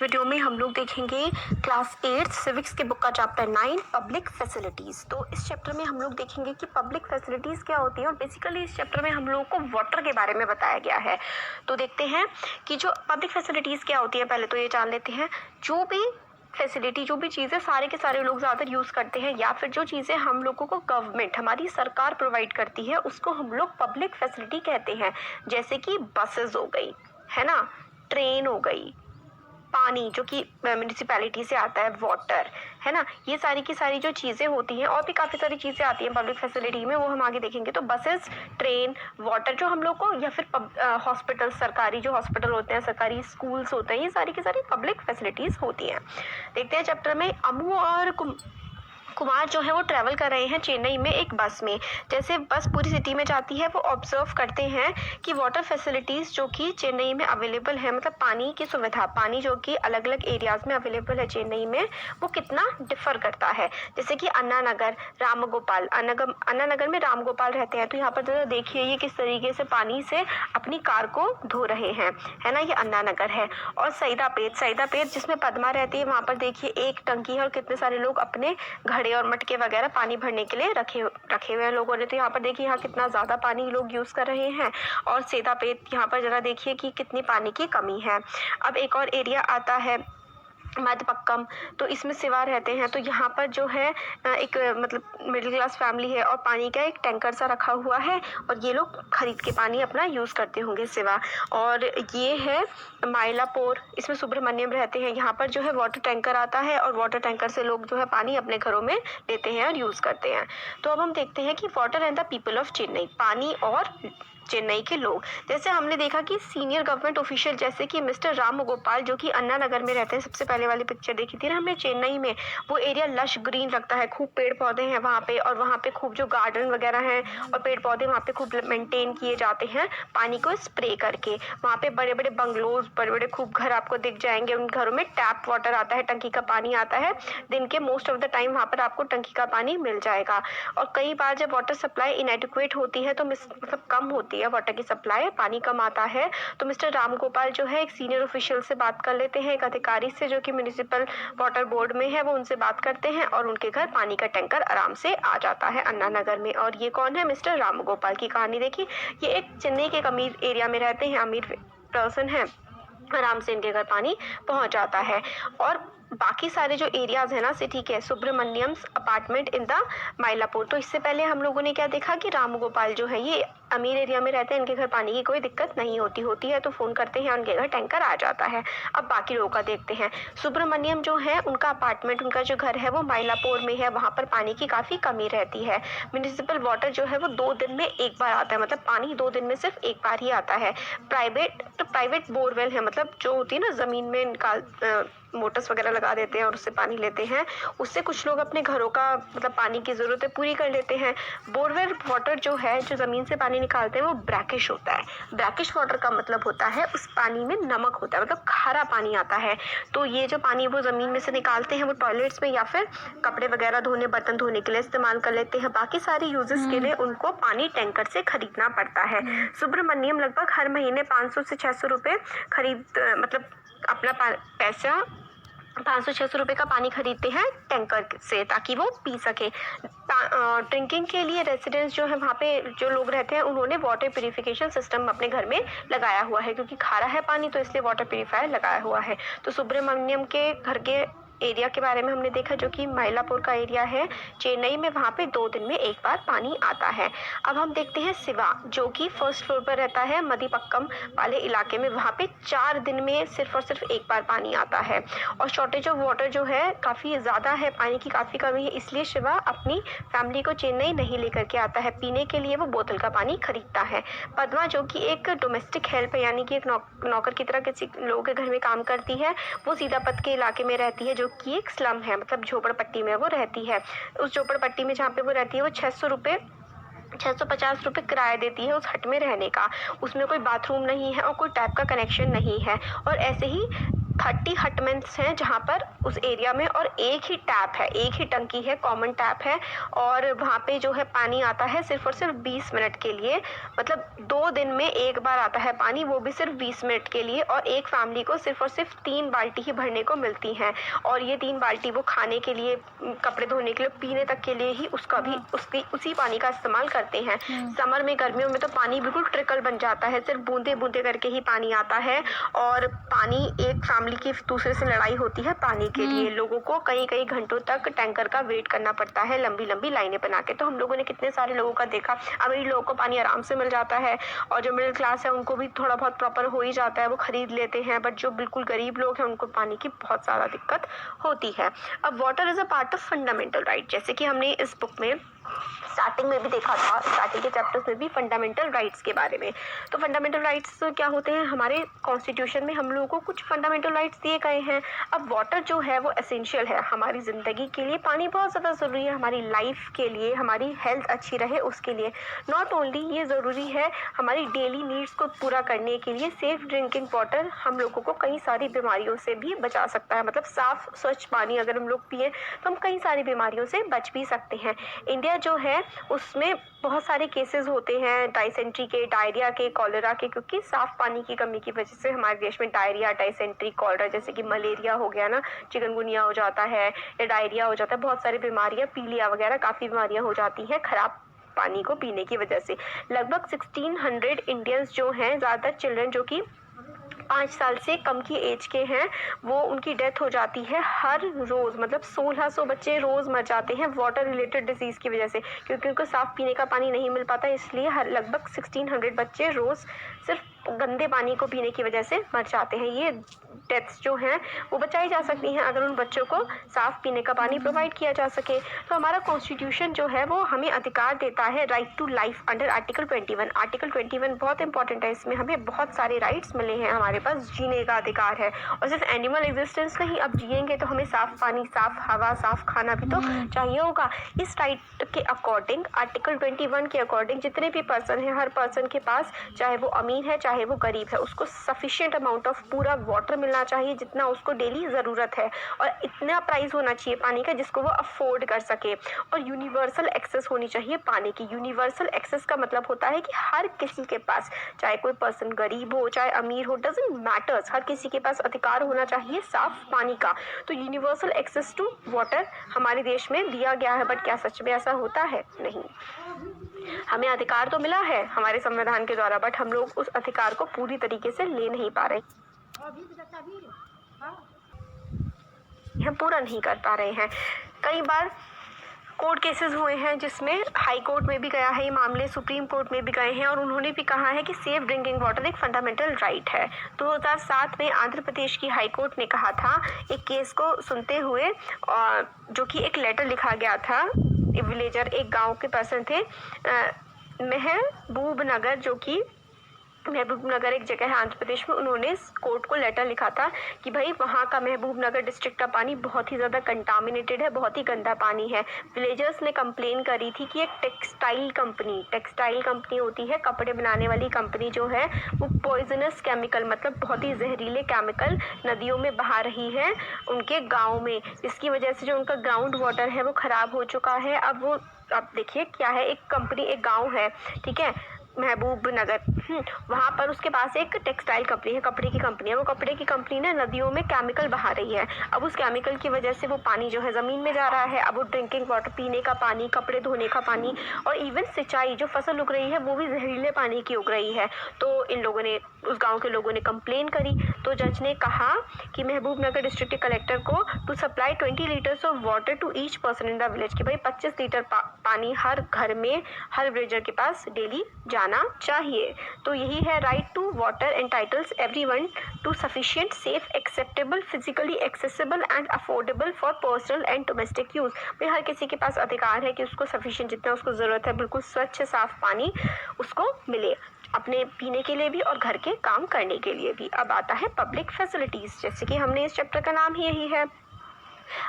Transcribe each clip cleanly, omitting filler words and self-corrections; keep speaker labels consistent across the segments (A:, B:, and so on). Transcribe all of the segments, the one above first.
A: Video में हम लोग देखेंगे क्लास 8 सिविक्स के बुक का चैप्टर 9 पब्लिक फैसिलिटीज़। तो इस चैप्टर में हम लोग देखेंगे कि पब्लिक फैसिलिटीज़ क्या होती हैं और बेसिकली इस चैप्टर में हम लोगों को वाटर के बारे में बताया गया है। तो देखते हैं कि जो पब्लिक फैसिलिटीज़ क्या होती है, पहले तो ये जान लेते हैं। जो भी फैसिलिटी, जो भी चीज़ें सारे के सारे लोग ज़्यादातर यूज़ करते हैं या फिर जो चीज़ें हम लोगों को गवर्नमेंट, हमारी सरकार प्रोवाइड करती है, उसको हम लोग पब्लिक फैसिलिटी कहते हैं। जैसे कि बसेस हो गई, है ना, ट्रेन हो गई, पानी जो कि म्यूनिसिपैलिटी से आता है, वाटर, है ना, ये सारी की सारी जो चीज़ें होती हैं, और भी काफ़ी सारी चीज़ें आती हैं पब्लिक फैसिलिटी में, वो हम आगे देखेंगे। तो बसेस, ट्रेन, वाटर जो हम लोग को, या फिर हॉस्पिटल, सरकारी जो हॉस्पिटल होते हैं, सरकारी स्कूल्स होते हैं, ये सारी की सारी पब्लिक फैसिलिटीज़ होती हैं। देखते हैं चैप्टर में। अमू और कुमार जो है वो ट्रैवल कर रहे हैं चेन्नई में एक बस में। जैसे बस पूरी सिटी में जाती है, वो ऑब्जर्व करते हैं कि वाटर फैसिलिटीज़ जो कि चेन्नई में अवेलेबल है, मतलब पानी की सुविधा, पानी जो कि अलग अलग एरियाज़ में अवेलेबल है चेन्नई में, वो कितना डिफ़र करता है। जैसे कि अन्ना नगर, रामगोपाल, अन्ना नगर में रामगोपाल रहते हैं, तो यहाँ पर जरा देखिए ये किस तरीके से पानी से अपनी कार को धो रहे हैं, है ना, ये अन्ना नगर है। और सईदापेट जिसमें पद्मा रहती है, वहाँ पर देखिए एक टंकी है और कितने सारे लोग अपने घड़े और मटके वगैरह पानी भरने के लिए रखे हुए हैं लोगों ने। तो यहाँ पर देखिए यहाँ कितना ज़्यादा पानी लोग यूज़ कर रहे हैं। और सेदापेट, यहाँ पर ज़रा देखिए कि कितनी पानी की कमी है। अब एक और एरिया आता है मध्यपक्कम, तो इसमें सिवा रहते हैं। तो यहाँ पर जो है एक मतलब मिडिल क्लास फैमिली है और पानी का एक टैंकर सा रखा हुआ है और ये लोग खरीद के पानी अपना यूज़ करते होंगे सिवा। और ये है माइलापोर, इसमें सुब्रमण्यम रहते हैं। यहाँ पर जो है वाटर टैंकर आता है और वाटर टैंकर से लोग जो है पानी अपने घरों में लेते हैं और यूज़ करते हैं। तो अब हम देखते हैं कि water and the people of Chennai, पानी और चेन्नई के लोग। जैसे हमने देखा कि सीनियर गवर्नमेंट ऑफिशियल जैसे कि मिस्टर राम गोपाल जो कि अन्ना नगर में रहते हैं, सबसे पहले वाली पिक्चर देखी थी ना हमने चेन्नई में, वो एरिया लश ग्रीन लगता है, खूब पेड़ पौधे हैं वहाँ पे, और वहाँ पे खूब जो गार्डन वगैरह हैं और पेड़ पौधे वहाँ पे खूब मेंटेन किए जाते हैं पानी को स्प्रे करके। वहाँ पे बड़े बड़े बंगलोज, बड़े बड़े खूब घर आपको दिख जाएंगे। उन घरों में टैप वाटर आता है, टंकी का पानी आता है। दिन के मोस्ट ऑफ द टाइम वहाँ पर आपको टंकी का पानी मिल जाएगा। और कई बार जब वाटर सप्लाई इनएडिक्वेट होती है, तो मतलब कम होती है वाटर की सप्लाई, पानी कम आता है, तो मिस्टर राम गोपाल जो है एक सीनियर ऑफिशियल से बात कर लेते हैं, एक अधिकारी से जो कि म्युनिसिपल वाटर बोर्ड में है, वो उनसे बात करते हैं और उनके घर पानी का टैंकर आराम से आ जाता है अन्ना नगर में। और ये कौन है? मिस्टर राम गोपाल की कहानी देखिए। ये एक चेन्नई के एक अमीर एरिया में रहते हैं, अमीर पर्सन है, आराम से इनके घर पानी पहुंच जाता है। और बाकी सारे जो एरियाज है ना सिटी के, सुब्रमण्यम्स अपार्टमेंट इन द माइलापुर, तो इससे पहले हम लोगों ने क्या देखा कि राम गोपाल जो है ये अमीर एरिया में रहते हैं, इनके घर पानी की कोई दिक्कत नहीं होती है तो फ़ोन करते हैं, उनके घर टैंकर आ जाता है। अब बाकी लोगों का देखते हैं। सुब्रमण्यम जो है उनका अपार्टमेंट, उनका जो घर है वो माइलापुर में है, वहाँ पर पानी की काफ़ी कमी रहती है। म्यूनिसिपल वाटर जो है वो 2 दिन में एक बार आता है, मतलब पानी 2 दिन में सिर्फ एक बार ही आता है। प्राइवेट बोरवेल है, मतलब जो होती है ना ज़मीन में निकाल मोटर्स वगैरह लगा देते हैं और उससे पानी लेते हैं, उससे कुछ लोग अपने घरों का मतलब पानी की ज़रूरतें पूरी कर लेते हैं। बोरवेल वाटर जो है, जो ज़मीन से पानी निकालते हैं, वो ब्रैकिश होता है। ब्रैकिश वाटर का मतलब होता है उस पानी में नमक होता है, मतलब खारा पानी आता है। तो ये जो पानी वो ज़मीन में से निकालते हैं, वो टॉयलेट्स में या फिर कपड़े वगैरह धोने, बर्तन धोने के लिए इस्तेमाल कर लेते हैं। बाकी सारी यूजेस के लिए उनको पानी टैंकर से खरीदना पड़ता है। सुब्रमण्यम लगभग हर महीने 500 से 600 रुपये मतलब अपना पैसा 500-600 रुपये का पानी खरीदते हैं टैंकर से, ताकि वो पी सके। ड्रिंकिंग के लिए रेसिडेंट्स जो है, वहाँ पे जो लोग रहते हैं, उन्होंने वाटर प्यूरिफिकेशन सिस्टम अपने घर में लगाया हुआ है, क्योंकि खारा है पानी तो इसलिए वाटर प्यूरिफायर लगाया हुआ है। तो सुब्रमण्यम के घर के एरिया के बारे में हमने देखा, जो कि माइलापुर का एरिया है चेन्नई में, वहाँ पे 2 दिन में एक बार पानी आता है। अब हम देखते हैं सिवा, जो कि फर्स्ट फ्लोर पर रहता है मध्यपक्कम वाले इलाके में, वहाँ पे 4 दिन में सिर्फ और सिर्फ एक बार पानी आता है। और शॉर्टेज ऑफ वाटर जो है काफ़ी ज़्यादा है, पानी की काफ़ी कमी है, इसलिए शिवा अपनी फैमिली को चेन्नई नहीं लेकर के आता है, पीने के लिए वो बोतल का पानी खरीदता है। पद्मा जो कि एक डोमेस्टिक हेल्प है, यानी कि एक नौकर की तरह किसी लोगों के घर में काम करती है, वो सीतापत के इलाके में रहती है, जो कि एक स्लम है, मतलब झोपड़पट्टी में वो रहती है। उस झोपड़पट्टी में जहाँ पे वो रहती है, वो 650 रुपये किराया देती है उस हट में रहने का। उसमें कोई बाथरूम नहीं है और कोई टैप का कनेक्शन नहीं है। और ऐसे ही 30 हटमेंट्स हैं जहाँ पर उस एरिया में, और एक ही टैप है, एक ही टंकी है, कॉमन टैप है, और वहाँ पे जो है पानी आता है सिर्फ और सिर्फ 20 मिनट के लिए। मतलब 2 दिन में एक बार आता है पानी, वो भी सिर्फ 20 मिनट के लिए, और एक फैमिली को सिर्फ और सिर्फ 3 बाल्टी ही भरने को मिलती हैं। और ये 3 बाल्टी वो खाने के लिए, कपड़े धोने के लिए, पीने तक के लिए ही उसका भी उसी पानी का इस्तेमाल करते हैं। समर में, गर्मियों में तो पानी बिल्कुल ट्रिकल बन जाता है, सिर्फ बूंदे बूंदे करके ही पानी आता है। और पानी, एक फैमिली की दूसरे से लड़ाई होती है पानी के लिए। लोगों को कई कई घंटों तक टैंकर का वेट करना पड़ता है, लंबी लंबी लाइनें बना के। तो हम लोगों ने कितने सारे लोगों का देखा, अमीर लोगों को पानी आराम से मिल जाता है, और जो मिडिल क्लास है उनको भी थोड़ा बहुत प्रॉपर हो ही जाता है, वो खरीद लेते हैं। बट जो बिल्कुल गरीब लोग हैं उनको पानी की बहुत ज़्यादा दिक्कत होती है। अब water is a part of fundamental right, जैसे कि हमने इस बुक में स्टार्टिंग में भी देखा था, स्टार्टिंग के चैप्टर्स में भी फंडामेंटल राइट्स के बारे में। तो फंडामेंटल राइट्स क्या होते हैं, हमारे कॉन्स्टिट्यूशन में हम लोगों को कुछ फंडामेंटल राइट्स दिए गए हैं। अब वाटर जो है वो एसेंशियल है हमारी ज़िंदगी के लिए, पानी बहुत ज़्यादा ज़रूरी है हमारी लाइफ के लिए, हमारी हेल्थ अच्छी रहे उसके लिए। नॉट ओनली ये ज़रूरी है हमारी डेली नीड्स को पूरा करने के लिए, सेफ़ ड्रिंकिंग वाटर हम लोगों को कई सारी बीमारियों से भी बचा सकता है। मतलब साफ़ स्वच्छ पानी अगर हम लोग पिए तो हम कई सारी बीमारियों से बच भी सकते हैं। इंडिया जो है उसमें बहुत सारे केसेस होते हैं डाइसेंट्री के, डायरिया के, कॉलेरा के, क्योंकि साफ पानी की कमी की वजह से हमारे देश में डायरिया, डाइसेंट्री, कॉलेरा, जैसे कि मलेरिया हो गया ना, चिकनगुनिया हो जाता है या डायरिया हो जाता है, बहुत सारी बीमारियां, पीलिया वगैरह काफ़ी बीमारियां हो जाती हैं खराब पानी को पीने की वजह से। लगभग 1600 इंडियंस जो हैं, ज़्यादातर चिल्ड्रन जो कि 5 साल से कम की एज के हैं, वो उनकी डेथ हो जाती है हर रोज़। मतलब 1600 बच्चे रोज़ मर जाते हैं वाटर रिलेटेड डिजीज़ की वजह से, क्योंकि उनको साफ़ पीने का पानी नहीं मिल पाता। इसलिए हर लगभग 1600 बच्चे रोज़ सिर्फ गंदे पानी को पीने की वजह से मर जाते हैं। ये डेथ्स जो हैं वो बचाई जा सकती हैं अगर उन बच्चों को साफ़ पीने का पानी प्रोवाइड किया जा सके। तो हमारा कॉन्स्टिट्यूशन जो है वो हमें अधिकार देता है right to life under article 21। Article 21 बहुत इंपॉर्टेंट है, इसमें हमें बहुत सारे राइट्स मिले हैं, हमारे पास जीने का अधिकार है। और सिर्फ एनिमल एग्जिस्टेंस नहीं, अब जिएंगे तो हमें साफ़ पानी, साफ़ हवा, साफ़ खाना भी तो चाहिए होगा। इस राइट के अकॉर्डिंग, आर्टिकल 21 के अकॉर्डिंग, जितने भी पर्सन हैं, हर पर्सन के पास, चाहे वो अमीर है चाहे वो गरीब है, उसको सफिशिएंट अमाउंट ऑफ पूरा वाटर मिलना चाहिए जितना उसको डेली ज़रूरत है, और इतना प्राइस होना चाहिए पानी का जिसको वो अफोर्ड कर सके। और यूनिवर्सल एक्सेस होनी चाहिए पानी की। यूनिवर्सल एक्सेस का मतलब होता है कि हर किसी के पास, चाहे कोई पर्सन गरीब हो चाहे अमीर हो, डजंट मैटर्स, हर किसी के पास अधिकार होना चाहिए साफ पानी का। तो यूनिवर्सल एक्सेस टू वाटर हमारे देश में दिया गया है, बट क्या सच में ऐसा होता है? नहीं। हमें अधिकार तो मिला है हमारे संविधान के द्वारा, बट हम लोग उस अधिकार को पूरी तरीके से ले नहीं पा रहे, हम पूरा नहीं कर पा रहे हैं। कई बार कोर्ट केसेस हुए हैं जिसमें हाई कोर्ट में भी गया है ये मामले, सुप्रीम कोर्ट में भी गए हैं, और उन्होंने भी कहा है कि सेफ ड्रिंकिंग वाटर एक फंडामेंटल राइट है। 2007 में आंध्र प्रदेश की हाई कोर्ट ने कहा था एक केस को सुनते हुए, जो कि एक लेटर लिखा गया था, विलेजर, एक गांव के पर्सन थे, महबूब नगर, जो कि महबूब नगर एक जगह है आंध्र प्रदेश में, उन्होंने कोर्ट को लेटर लिखा था कि भाई वहाँ का महबूब नगर डिस्ट्रिक्ट का पानी बहुत ही ज़्यादा कंटामिनेटेड है, बहुत ही गंदा पानी है। विलेजर्स ने कंप्लेन करी थी कि एक टेक्सटाइल कंपनी होती है, कपड़े बनाने वाली कंपनी जो है, वो पॉइजनस केमिकल, मतलब बहुत ही जहरीले केमिकल नदियों में बहा रही है उनके गाँव में, जिसकी वजह से जो उनका ग्राउंड वाटर है वो ख़राब हो चुका है। अब देखिए क्या है, एक कंपनी, एक गाँव है, ठीक है, महबूब नगर, वहाँ पर उसके पास एक टेक्सटाइल कंपनी है, कपड़े की कंपनी है। वो कपड़े की कंपनी ने नदियों में केमिकल बहा रही है। अब उस केमिकल की वजह से वो पानी जो है ज़मीन में जा रहा है। अब वो ड्रिंकिंग वाटर, पीने का पानी, कपड़े धोने का पानी, और इवन सिंचाई, जो फसल उग रही है वो भी जहरीले पानी की उग रही है। तो इन लोगों ने, उस गाँव के लोगों ने कंप्लेन करी, तो जज ने कहा कि महबूब नगर डिस्ट्रिक्ट कलेक्टर को to supply 20 litres of water to each person in the village, कि भाई 25 लीटर पानी हर घर में, हर विलेजर के पास डेली जाना चाहिए। तो यही है right to water entitles everyone to sufficient, safe, acceptable, physically accessible and affordable for personal and domestic use. भाई हर किसी के पास अधिकार है कि उसको सफिशिएंट, जितना उसको ज़रूरत है, बिल्कुल स्वच्छ साफ पानी उसको मिले, अपने पीने के लिए भी और घर के काम करने के लिए भी। अब आता है पब्लिक फैसिलिटीज़, जैसे कि हमने इस चैप्टर का नाम ही यही है।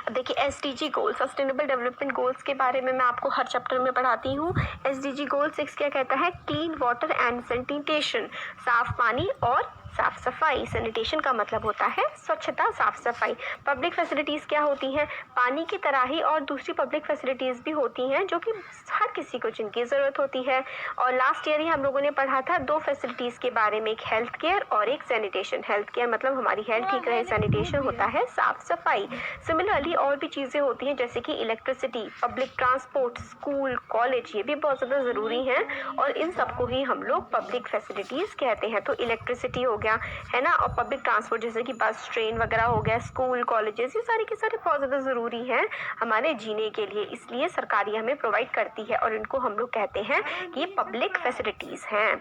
A: अब देखिए SDG गोल, सस्टेनेबल डेवलपमेंट गोल्स के बारे में मैं आपको हर चैप्टर में पढ़ाती हूँ। SDG गोल 6 क्या कहता है? क्लीन वाटर एंड सैनिटेशन, साफ पानी और साफ सफाई। सैनिटेशन का मतलब होता है स्वच्छता, साफ सफाई। पब्लिक फैसिलिटीज़ क्या होती हैं? पानी की तरह ही और दूसरी पब्लिक फैसिलिटीज़ भी होती हैं जो कि हर किसी को जिनकी ज़रूरत होती है। और लास्ट ईयर ही हम लोगों ने पढ़ा था दो फैसिलिटीज़ के बारे में, एक हेल्थ केयर और एक सैनिटेशन। हेल्थ केयर मतलब हमारी हेल्थ ठीक रहे, सैनिटेशन होता है साफ सफाई। सिमिलरली और भी चीज़ें होती हैं जैसे कि electricity, public transport, school, college, ये भी बहुत ज़्यादा ज़रूरी हैं और इन सबको ही हम लोग पब्लिक फैसिलिटीज़ कहते हैं। तो इलेक्ट्रिसिटी हो गया, है ना, और पब्लिक ट्रांसपोर्ट जैसे कि बस, ट्रेन वगैरह हो गया, स्कूल, कॉलेजेस, ये सारे के सारे बहुत ज़्यादा ज़रूरी हैं हमारे जीने के लिए, इसलिए सरकार ये हमें प्रोवाइड करती है और इनको हम लोग कहते हैं कि ये पब्लिक फैसिलिटीज़ हैं।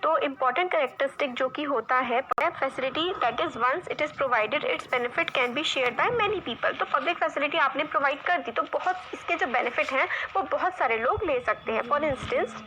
A: तो इम्पॉर्टेंट कैरेक्टरिस्टिक जो कि होता है facility that is once it is provided its benefit can be shared by many people. तो पब्लिक फैसिलिटी आपने प्रोवाइड कर दी तो बहुत इसके जो बेनिफिट हैं वो बहुत सारे लोग ले सकते हैं। फॉर इंस्टेंस,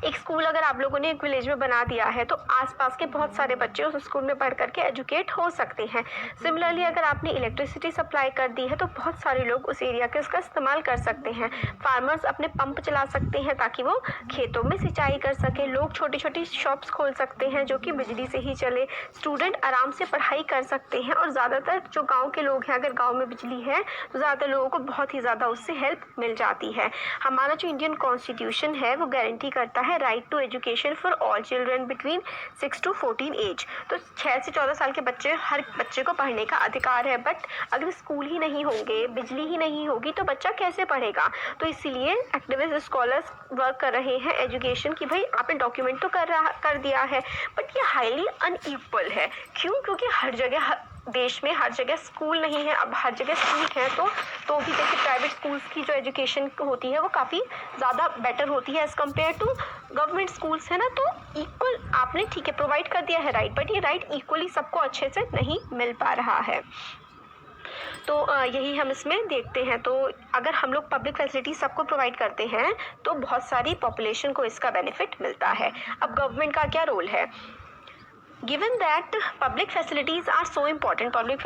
A: एक स्कूल अगर आप लोगों ने एक विलेज में बना दिया है तो आसपास के बहुत सारे बच्चे उस स्कूल में पढ़ करके एजुकेट हो सकते हैं। सिमिलरली अगर आपने इलेक्ट्रिसिटी सप्लाई कर दी है तो बहुत सारे लोग उस एरिया के उसका इस्तेमाल कर सकते हैं। फार्मर्स अपने पंप चला सकते हैं ताकि वो खेतों में सिंचाई कर सके। लोग छोटी छोटी शॉप्स खोल सकते हैं जो कि बिजली से ही चले। स्टूडेंट आराम से पढ़ाई कर सकते हैं और ज़्यादातर जो गाँव के लोग हैं, अगर गाँव में बिजली है तो ज़्यादातर लोगों को बहुत ही ज़्यादा उससे हेल्प मिल जाती है। हमारा जो इंडियन कॉन्स्टिट्यूशन है वो गारंटी करता है right to education for all children between 6 to 14 age. तो 6 से 14 साल के बच्चे, हर बच्चे को पढ़ने का अधिकार है। बट अगर स्कूल ही नहीं होंगे, बिजली ही नहीं होगी तो बच्चा कैसे पढ़ेगा? तो इसीलिए एक्टिविस्ट स्कॉलर्स वर्क कर रहे हैं एजुकेशन की। भाई आपने डॉक्यूमेंट तो कर दिया है बट ये हाईली अनइक्वल है। क्यों? क्योंकि हर जगह देश में हर जगह स्कूल नहीं है। अब हर जगह स्कूल है तो भी जैसे प्राइवेट स्कूल्स की जो एजुकेशन होती है वो काफ़ी ज़्यादा बेटर होती है as compared to government schools, है ना। तो इक्वल आपने ठीक है प्रोवाइड कर दिया है राइट, बट ये राइट इक्वली सबको अच्छे से नहीं मिल पा रहा है। तो यही हम इसमें देखते हैं। तो अगर हम लोग पब्लिक फैसिलिटी सबको प्रोवाइड करते हैं तो बहुत सारी पॉपुलेशन को इसका बेनिफिट मिलता है। अब गवर्नमेंट का क्या रोल है? Given that public facilities are so important, public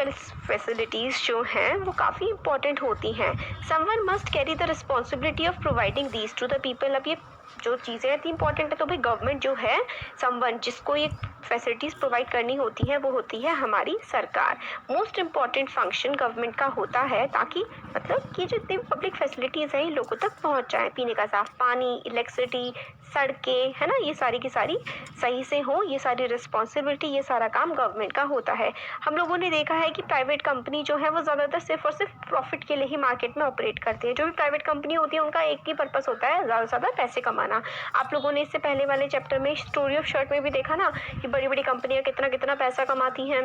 A: facilities जो हैं वो काफ़ी इंपॉर्टेंट होती हैं। Someone must carry the responsibility of providing these to the people. अब ये जो चीज़ें इतनी इंपॉर्टेंट है तो भाई गवर्नमेंट जो है, समवन जिसको ये फैसिलिटीज़ प्रोवाइड करनी होती है वो होती है हमारी सरकार। मोस्ट इम्पॉर्टेंट फंक्शन गवर्नमेंट का होता है ताकि मतलब कि जितनी पब्लिक फैसिलिटीज़ हैं लोगों तक पहुंच जाए। पीने का साफ पानी, इलेक्ट्रिसिटी, सड़कें, है ना, ये सारी की सारी सही से हो, ये सारी रिस्पॉन्सिबिलिटी, ये सारा काम गवर्नमेंट का होता है। हम लोगों ने देखा है कि प्राइवेट कंपनी जो है वो ज़्यादातर सिर्फ और सिर्फ प्रॉफिट के लिए ही मार्केट में ऑपरेट करती है। जो भी प्राइवेट कंपनी होती है उनका एक ही पर्पस होता है, ज़्यादा से ज़्यादा पैसे कमाना। आप लोगों ने इससे पहले वाले चैप्टर में स्टोरी ऑफ शर्ट में भी देखा ना कि बड़ी बड़ी कंपनियां कितना कितना पैसा कमाती हैं,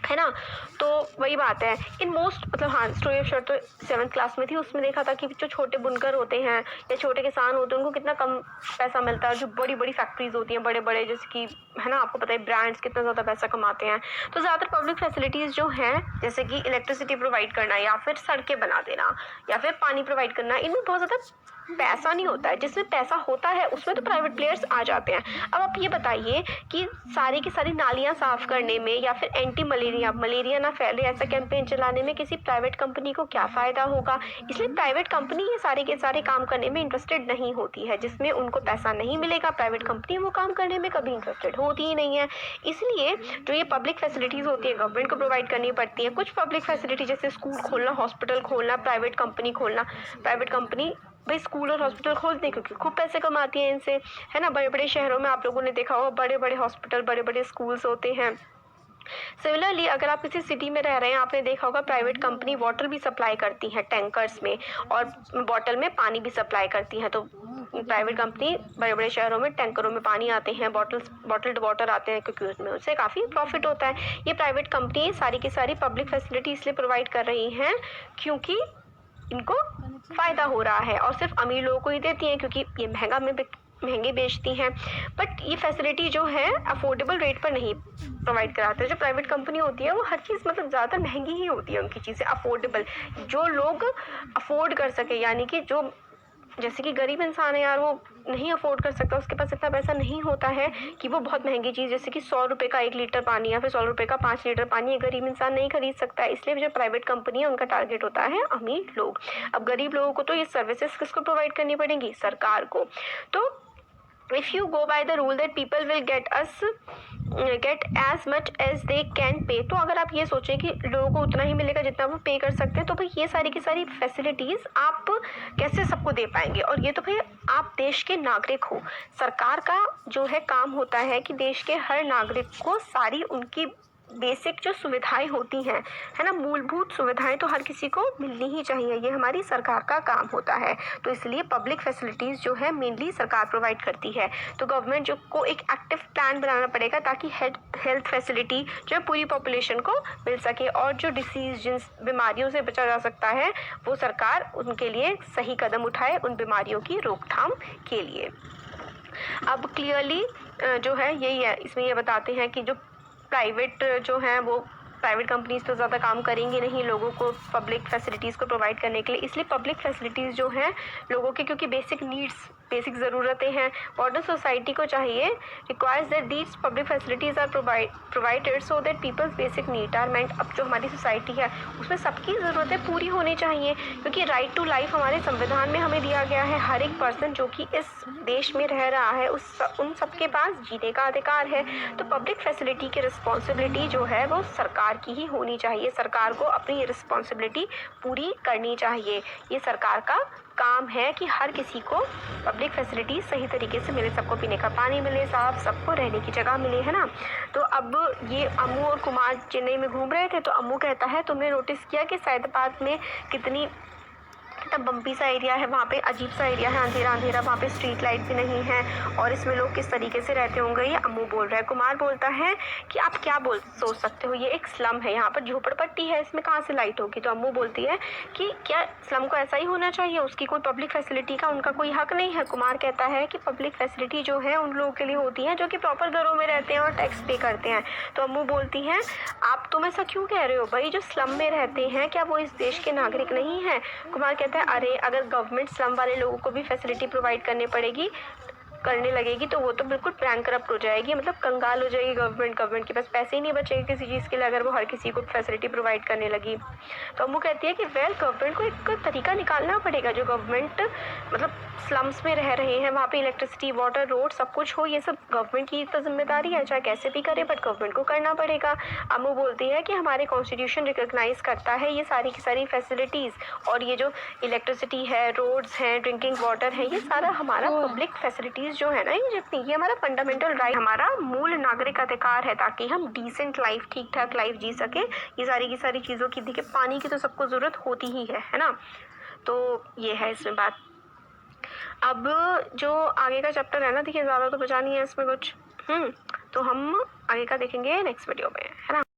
A: है ना। तो वही बात है इन मोस्ट, मतलब हाँ, स्टोरी ऑफ शर्ट तो 7th क्लास में थी, उसमें देखा था कि जो छोटे बुनकर होते हैं या छोटे किसान होते हैं उनको कितना कम पैसा मिलता है। जो बड़ी बड़ी फैक्ट्रीज होती हैं, बड़े बड़े जैसे कि, है ना, आपको पता है ब्रांड्स कितना ज़्यादा पैसा कमाते हैं। तो ज़्यादातर पब्लिक फैसिलिटीज़ जो हैं जैसे कि इलेक्ट्रिसिटी प्रोवाइड करना या फिर सड़कें बना देना या फिर पानी प्रोवाइड करना, इनमें बहुत ज़्यादा पैसा नहीं होता है। जिसमें पैसा होता है उसमें तो प्राइवेट प्लेयर्स आ जाते हैं। अब आप ये बताइए कि सारी की सारी नालियाँ साफ़ करने में या फिर एंटी मलेरिया ना फैले ऐसा कैंपेन चलाने में किसी प्राइवेट कंपनी को क्या फ़ायदा होगा? इसलिए प्राइवेट कंपनी ये सारे के सारे काम करने में इंटरेस्टेड नहीं होती है। जिसमें उनको पैसा नहीं मिलेगा, प्राइवेट कंपनी वो काम करने में कभी इंटरेस्टेड होती ही नहीं है। इसलिए जो ये पब्लिक फैसिलिटीज़ होती है गवर्नमेंट को प्रोवाइड करनी पड़ती है। कुछ पब्लिक फैसिलिटी जैसे स्कूल खोलना, हॉस्पिटल खोलना, प्राइवेट कंपनी खोलना। प्राइवेट कंपनी भाई स्कूल और हॉस्पिटल खोलते हैं क्योंकि खूब पैसे कमाती हैं इनसे, है ना। बड़े बड़े शहरों में आप लोगों ने देखा होगा बड़े बड़े हॉस्पिटल, बड़े बड़े स्कूल्स होते हैं। सिमिलरली अगर आप किसी सिटी में रह रहे हैं, आपने देखा होगा प्राइवेट कंपनी वाटर भी सप्लाई करती है टैंकर्स में और बॉटल में पानी भी सप्लाई करती है। तो प्राइवेट कंपनी बड़े बड़े शहरों में टैंकरों में पानी आते हैं, बॉटल्ड वाटर आते हैं क्योंकि उसमें उससे काफ़ी प्रॉफिट होता है। ये प्राइवेट कंपनी सारी की सारी पब्लिक फैसिलिटी इसलिए प्रोवाइड कर रही हैं क्योंकि इनको फ़ायदा हो रहा है और सिर्फ अमीर लोगों को ही देती हैं क्योंकि ये महंगे बेचती हैं। बट ये फैसिलिटी जो है अफोर्डेबल रेट पर नहीं प्रोवाइड कराते। जो प्राइवेट कंपनी होती है वो हर चीज़ मतलब ज़्यादा महंगी ही होती है, उनकी चीज़ें अफोर्डेबल, जो लोग अफोर्ड कर सके। यानी कि जो जैसे कि गरीब इंसान है यार, वो नहीं अफोर्ड कर सकता, उसके पास इतना पैसा नहीं होता है कि वो बहुत महंगी चीज़ जैसे कि 100 रुपये का 1 लीटर पानी या फिर 100 रुपये का 5 लीटर पानी ये गरीब इंसान नहीं खरीद सकता है। इसलिए जो प्राइवेट कंपनी है उनका टारगेट होता है अमीर लोग। अब गरीब लोगों को तो ये सर्विसेज किसको प्रोवाइड करनी पड़ेंगी? सरकार को। तो if you go by the rule that people will get us get as much as they can pay. तो अगर आप ये सोचें कि लोगों को उतना ही मिलेगा जितना वो पे कर सकते हैं, तो भाई ये सारी की सारी फैसिलिटीज़ आप कैसे सबको दे पाएंगे? और ये तो भाई आप देश के नागरिक हो। सरकार का जो है काम होता है कि देश के हर नागरिक को सारी उनकी बेसिक जो सुविधाएं होती हैं, है ना, मूलभूत सुविधाएं तो हर किसी को मिलनी ही चाहिए। ये हमारी सरकार का काम होता है। तो इसलिए पब्लिक फैसिलिटीज़ जो है मेनली सरकार प्रोवाइड करती है। तो गवर्नमेंट जो को एक एक्टिव प्लान बनाना पड़ेगा ताकि हेल्थ फैसिलिटी जो है पूरी पॉपुलेशन को मिल सके, और जो डिसीज जिन बीमारियों से बचा जा सकता है वो सरकार उनके लिए सही कदम उठाए उन बीमारियों की रोकथाम के लिए। अब क्लियरली जो है यही है, इसमें ये बताते हैं कि जो प्राइवेट जो हैं वो प्राइवेट कंपनीज तो ज़्यादा काम करेंगी नहीं लोगों को पब्लिक फैसिलिटीज़ को प्रोवाइड करने के लिए। इसलिए पब्लिक फैसिलिटीज़ जो हैं लोगों के, क्योंकि बेसिक नीड्स बेसिक ज़रूरतें हैं, मॉडर्न सोसाइटी को चाहिए requires that these public facilities are provided so that people's basic need are met. अब जो हमारी सोसाइटी है उसमें सबकी ज़रूरतें पूरी होनी चाहिए, क्योंकि राइट टू लाइफ हमारे संविधान में हमें दिया गया है। हर एक पर्सन जो कि इस देश में रह रहा है उन सबके पास जीने का अधिकार है। तो पब्लिक फैसिलिटी की रिस्पॉन्सिबिलिटी जो है वो सरकार की ही होनी चाहिए। सरकार को अपनी रिस्पॉन्सिबिलिटी पूरी करनी चाहिए। ये सरकार का काम है कि हर किसी को पब्लिक फैसिलिटी सही तरीके से मिले, सबको पीने का पानी मिले साफ, सबको रहने की जगह मिले, है ना। तो अब ये अम्मू और कुमार चेन्नई में घूम रहे थे, तो अम्मू कहता है तुमने नोटिस किया कि सैयदाबाद में कितना बम्पी सा एरिया है, वहाँ पे अजीब सा एरिया है, अंधेरा अंधेरा, वहाँ पे स्ट्रीट लाइट भी नहीं है, और इसमें लोग किस तरीके से रहते होंगे, ये अम्मू बोल रहा है। कुमार बोलता है कि आप क्या सोच सकते हो, ये एक स्लम है, यहाँ पर झोपड़पट्टी है, इसमें कहाँ से लाइट होगी। तो अम्मू बोलती है कि क्या स्लम को ऐसा ही होना चाहिए, उसकी कोई पब्लिक फैसिलिटी का उनका कोई हक नहीं है। कुमार कहता है कि पब्लिक फैसिलिटी जो है उन लोगों के लिए होती है जो कि प्रॉपर घरों में रहते हैं और टैक्स पे करते हैं। तो अम्मू बोलती है आप तुम ऐसा क्यों कह रहे हो भाई, जो स्लम में रहते हैं क्या वो इस देश के नागरिक नहीं है? कुमार कहता है अरे अगर गवर्नमेंट स्लम वाले लोगों को भी फैसिलिटी प्रोवाइड करने लगेगी तो वो तो बिल्कुल बैंकरप्ट हो जाएगी, मतलब कंगाल हो जाएगी गवर्नमेंट के पास पैसे ही नहीं बचेंगे किसी चीज़ के लिए अगर वो हर किसी को फैसिलिटी प्रोवाइड करने लगी। तो अम्मू कहती है कि गवर्नमेंट को एक तरीका निकालना पड़ेगा, जो गवर्नमेंट मतलब स्लम्स में रह रहे हैं वहाँ पे इलेक्ट्रिसिटी, वाटर, रोड सब कुछ हो, ये सब गवर्नमेंट की तो जिम्मेदारी है, चाहे कैसे भी करे बट गवर्नमेंट को करना पड़ेगा। अम्मू बोलती है कि हमारे कॉन्स्टिट्यूशन रिकॉग्नाइज करता है ये सारी की सारी फैसिलिटीज़, और ये जो इलेक्ट्रिसिटी है, रोड्स हैं, ड्रिंकिंग वाटर है, ये सारा हमारा पब्लिक फैसिलिटीज़ जो है ना, ये जितनी ये हमारा फंडामेंटल राइट, हमारा मूल नागरिक अधिकार है, ताकि हम डिसेंट लाइफ, ठीक ठाक लाइफ जी सके। ये सारी की सारी चीज़ों की, देखिए पानी की तो सबको ज़रूरत होती ही है ना। तो ये है इसमें बात। अब जो आगे का चैप्टर है ना, देखिए ज़्यादा तो बचा नहीं है इसमें कुछ, तो हम आगे का देखेंगे नेक्स्ट वीडियो में, है ना।